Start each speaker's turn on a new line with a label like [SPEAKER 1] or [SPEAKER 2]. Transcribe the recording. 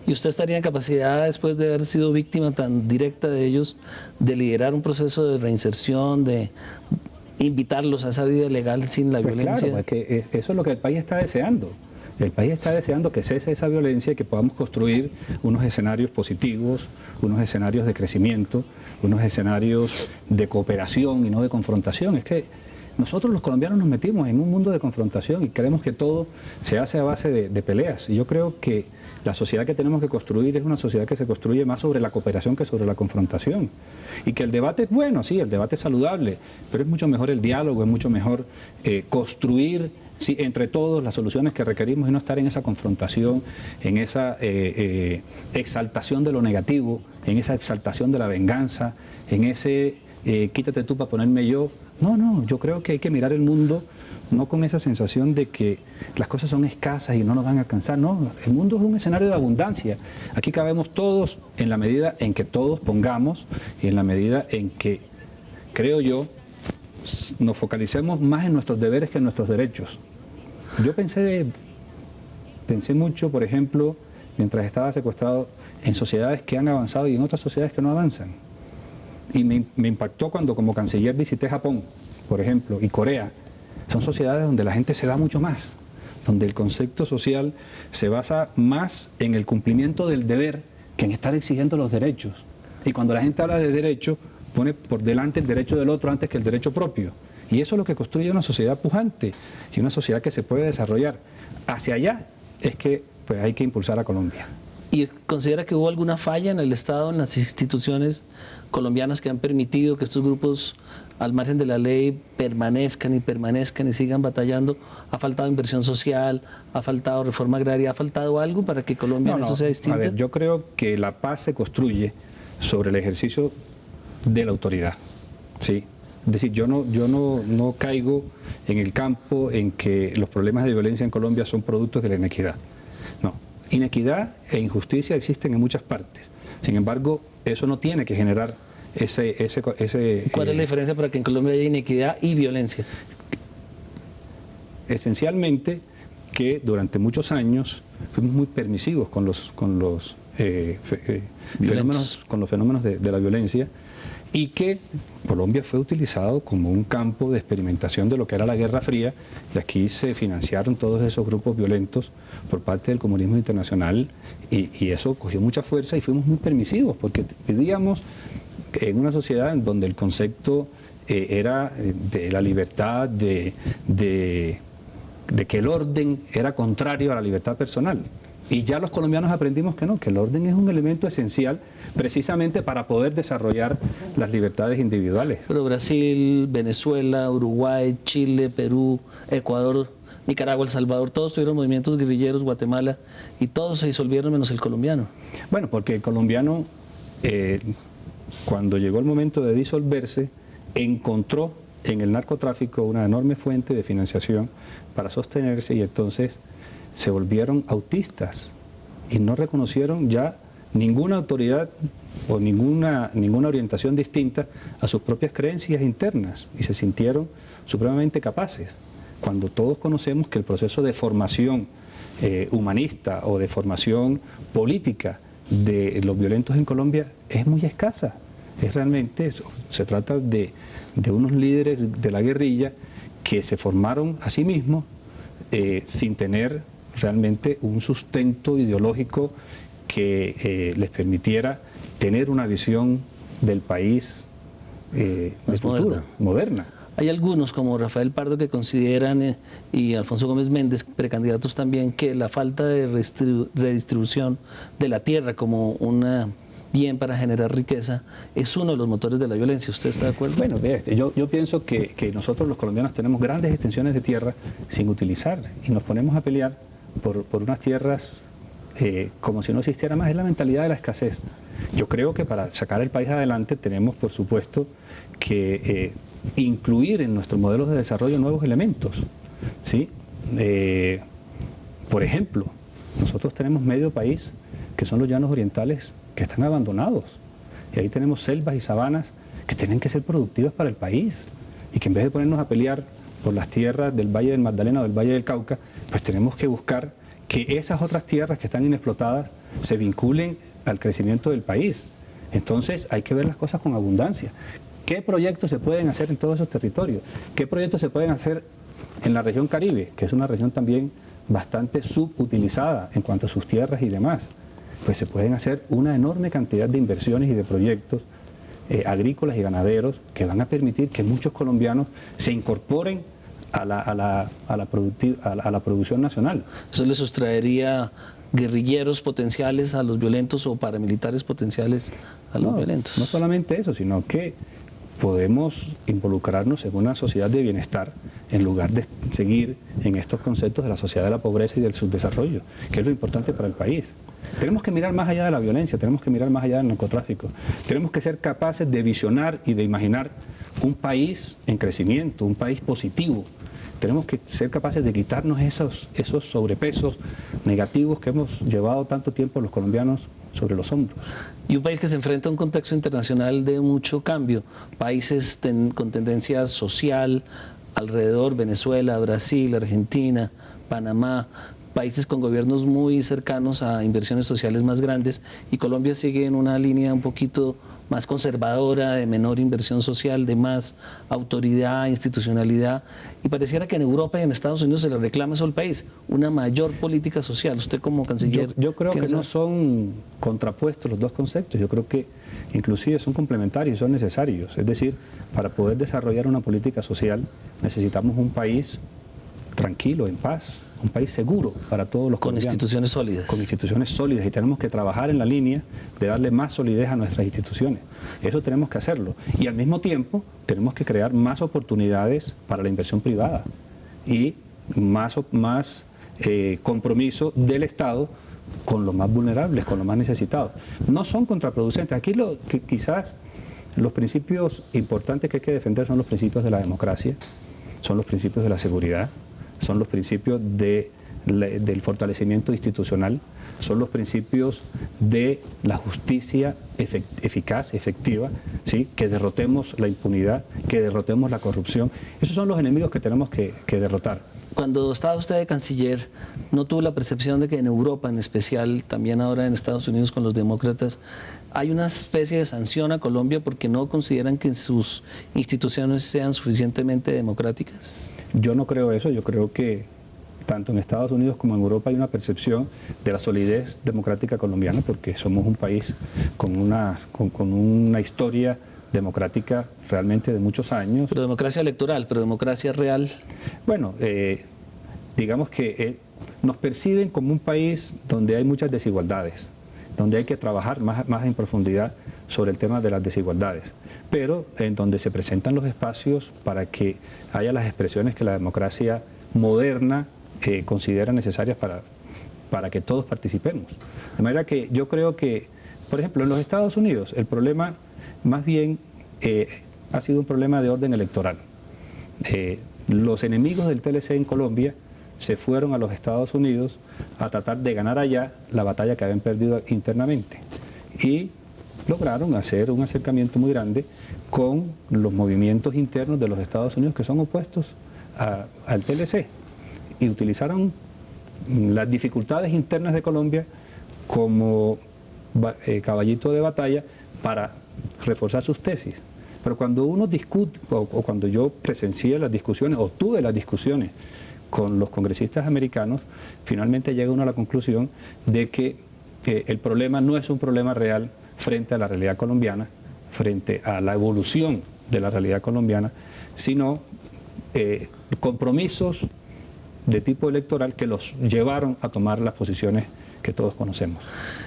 [SPEAKER 1] ¿Y usted estaría en capacidad, después de haber sido víctima tan directa de ellos, de liderar un proceso de reinserción, de invitarlos a esa vida legal sin la violencia?
[SPEAKER 2] Claro, es que eso es lo que el país está deseando. El país está deseando que cese esa violencia y que podamos construir unos escenarios positivos, unos escenarios de crecimiento, unos escenarios de cooperación y no de confrontación. Es que nosotros los colombianos nos metimos en un mundo de confrontación y creemos que todo se hace a base de peleas. Y yo creo que la sociedad que tenemos que construir es una sociedad que se construye más sobre la cooperación que sobre la confrontación. Y que el debate es bueno, sí, el debate es saludable, pero es mucho mejor el diálogo, es mucho mejor construir entre todos las soluciones que requerimos y no estar en esa confrontación, en esa exaltación de lo negativo, en esa exaltación de la venganza, en ese quítate tú para ponerme yo. No, yo creo que hay que mirar el mundo no con esa sensación de que las cosas son escasas y no nos van a alcanzar. No, el mundo es un escenario de abundancia. Aquí cabemos todos en la medida en que todos pongamos y en la medida en que, creo yo, nos focalicemos más en nuestros deberes que en nuestros derechos. Yo pensé mucho, por ejemplo, mientras estaba secuestrado, en sociedades que han avanzado y en otras sociedades que no avanzan. Y me impactó cuando como canciller visité Japón, por ejemplo, y Corea. Son sociedades donde la gente se da mucho más, donde el concepto social se basa más en el cumplimiento del deber que en estar exigiendo los derechos. Y cuando la gente habla de derecho, pone por delante el derecho del otro antes que el derecho propio. Y eso es lo que construye una sociedad pujante y una sociedad que se puede desarrollar. Hacia allá es que pues, hay que impulsar a Colombia.
[SPEAKER 1] ¿Y considera que hubo alguna falla en el Estado, en las instituciones colombianas que han permitido que estos grupos, al margen de la ley, permanezcan y sigan batallando? ¿Ha faltado inversión social? ¿Ha faltado reforma agraria? ¿Ha faltado algo para que Colombia en eso sea distinta?
[SPEAKER 2] A ver, yo creo que la paz se construye sobre el ejercicio de la autoridad, ¿sí? Es decir, yo no caigo en el campo en que los problemas de violencia en Colombia son productos de la inequidad. No, inequidad e injusticia existen en muchas partes. Sin embargo, eso no tiene que generar ese
[SPEAKER 1] ¿Cuál es la diferencia para que en Colombia haya inequidad y violencia?
[SPEAKER 2] Esencialmente que durante muchos años fuimos muy permisivos con los fenómenos de la violencia, y que Colombia fue utilizado como un campo de experimentación de lo que era la Guerra Fría, y aquí se financiaron todos esos grupos violentos por parte del comunismo internacional, y eso cogió mucha fuerza y fuimos muy permisivos, porque vivíamos en una sociedad en donde el concepto era de la libertad, de que el orden era contrario a la libertad personal. Y ya los colombianos aprendimos que no, que el orden es un elemento esencial precisamente para poder desarrollar las libertades individuales.
[SPEAKER 1] Pero Brasil, Venezuela, Uruguay, Chile, Perú, Ecuador, Nicaragua, El Salvador, todos tuvieron movimientos guerrilleros, Guatemala, y todos se disolvieron menos el colombiano.
[SPEAKER 2] Bueno, porque el colombiano, cuando llegó el momento de disolverse, encontró en el narcotráfico una enorme fuente de financiación para sostenerse, y entonces se volvieron autistas y no reconocieron ya ninguna autoridad o ninguna orientación distinta a sus propias creencias internas, y se sintieron supremamente capaces, cuando todos conocemos que el proceso de formación humanista o de formación política de los violentos en Colombia es muy escasa. Es realmente eso, se trata de unos líderes de la guerrilla que se formaron a sí mismos sin tener realmente un sustento ideológico que les permitiera tener una visión del país del futuro, moderna.
[SPEAKER 1] Hay algunos, como Rafael Pardo, que consideran, y Alfonso Gómez Méndez, precandidatos también, que la falta de redistribución de la tierra como un bien para generar riqueza es uno de los motores de la violencia. ¿Usted está de acuerdo?
[SPEAKER 2] Bueno, yo pienso que nosotros los colombianos tenemos grandes extensiones de tierra sin utilizar, y nos ponemos a pelear por unas tierras como si no existiera más. Es la mentalidad de la escasez. Yo creo que para sacar el país adelante tenemos, por supuesto, que incluir en nuestros modelos de desarrollo nuevos elementos, ¿sí? Por ejemplo, nosotros tenemos medio país que son los llanos orientales que están abandonados, y ahí tenemos selvas y sabanas que tienen que ser productivas para el país, y que en vez de ponernos a pelear por las tierras del Valle del Magdalena o del Valle del Cauca, pues tenemos que buscar que esas otras tierras que están inexplotadas se vinculen al crecimiento del país. Entonces hay que ver las cosas con abundancia. ¿Qué proyectos se pueden hacer en todos esos territorios? ¿Qué proyectos se pueden hacer en la región Caribe, que es una región también bastante subutilizada en cuanto a sus tierras y demás? Pues se pueden hacer una enorme cantidad de inversiones y de proyectos agrícolas y ganaderos que van a permitir que muchos colombianos se incorporen a la producción nacional.
[SPEAKER 1] Eso le sustraería guerrilleros potenciales a los violentos o paramilitares potenciales a los violentos.
[SPEAKER 2] No solamente eso, sino que podemos involucrarnos en una sociedad de bienestar en lugar de seguir en estos conceptos de la sociedad de la pobreza y del subdesarrollo, que es lo importante para el país. Tenemos que mirar más allá de la violencia, tenemos que mirar más allá del narcotráfico, tenemos que ser capaces de visionar y de imaginar un país en crecimiento, un país positivo. Tenemos que ser capaces de quitarnos esos sobrepesos negativos que hemos llevado tanto tiempo los colombianos sobre los hombros.
[SPEAKER 1] Y un país que se enfrenta a un contexto internacional de mucho cambio, países con tendencia social alrededor, Venezuela, Brasil, Argentina, Panamá, países con gobiernos muy cercanos a inversiones sociales más grandes, y Colombia sigue en una línea un poquito más conservadora, de menor inversión social, de más autoridad, institucionalidad, y pareciera que en Europa y en Estados Unidos se le reclama eso al país, una mayor política social. Usted como canciller...
[SPEAKER 2] Yo creo que no son contrapuestos los dos conceptos, yo creo que inclusive son complementarios y son necesarios. Es decir, para poder desarrollar una política social necesitamos un país tranquilo, en paz, un país seguro para todos los colombianos.
[SPEAKER 1] Con instituciones sólidas.
[SPEAKER 2] Con instituciones sólidas, y tenemos que trabajar en la línea de darle más solidez a nuestras instituciones. Eso tenemos que hacerlo. Y al mismo tiempo tenemos que crear más oportunidades para la inversión privada y más compromiso del Estado con los más vulnerables, con los más necesitados. No son contraproducentes. Aquí quizás los principios importantes que hay que defender son los principios de la democracia, son los principios de la seguridad, son los principios del fortalecimiento institucional, son los principios de la justicia eficaz, efectiva, ¿sí? Que derrotemos la impunidad, que derrotemos la corrupción. Esos son los enemigos que tenemos que derrotar.
[SPEAKER 1] Cuando estaba usted de canciller, ¿no tuvo la percepción de que en Europa, en especial, también ahora en Estados Unidos con los demócratas, hay una especie de sanción a Colombia porque no consideran que sus instituciones sean suficientemente democráticas?
[SPEAKER 2] Yo no creo eso, yo creo que tanto en Estados Unidos como en Europa hay una percepción de la solidez democrática colombiana, porque somos un país con una historia democrática realmente de muchos años.
[SPEAKER 1] Pero democracia electoral, pero democracia real.
[SPEAKER 2] Bueno, digamos que nos perciben como un país donde hay muchas desigualdades, donde hay que trabajar más en profundidad sobre el tema de las desigualdades, pero en donde se presentan los espacios para que haya las expresiones que la democracia moderna considera necesarias para que todos participemos. De manera que yo creo que, por ejemplo, en los Estados Unidos el problema más bien ha sido un problema de orden electoral. Los enemigos del TLC en Colombia se fueron a los Estados Unidos a tratar de ganar allá la batalla que habían perdido internamente, y lograron hacer un acercamiento muy grande con los movimientos internos de los Estados Unidos que son opuestos al TLC, y utilizaron las dificultades internas de Colombia como caballito de batalla para reforzar sus tesis. Pero cuando uno discute, o cuando yo presencié las discusiones, o tuve las discusiones con los congresistas americanos, finalmente llega uno a la conclusión de que el problema no es un problema real frente a la realidad colombiana, frente a la evolución de la realidad colombiana, sino compromisos de tipo electoral que los llevaron a tomar las posiciones que todos conocemos.